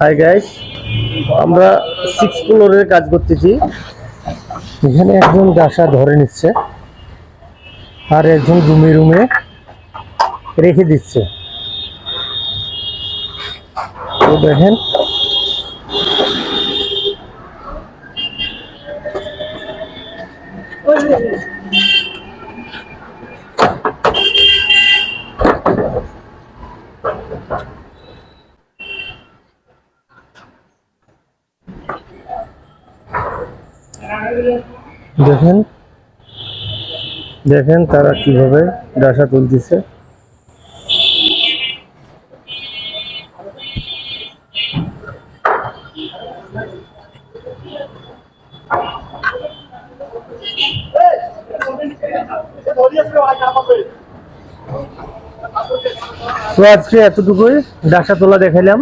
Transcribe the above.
Hi guys, আমরা 6 ফ্লোরের কাজ করতেছি। এখানে একজন ডাসা ধরে নিচ্ছে আর একজন রুমে রুমে রেখে দিচ্ছে। তো দেখেন দেখেন দেখেন তারা কিভাবে ডাসা তুলতেছে। তো আজকে এতটুকুই ডাসা তোলা দেখাইলাম।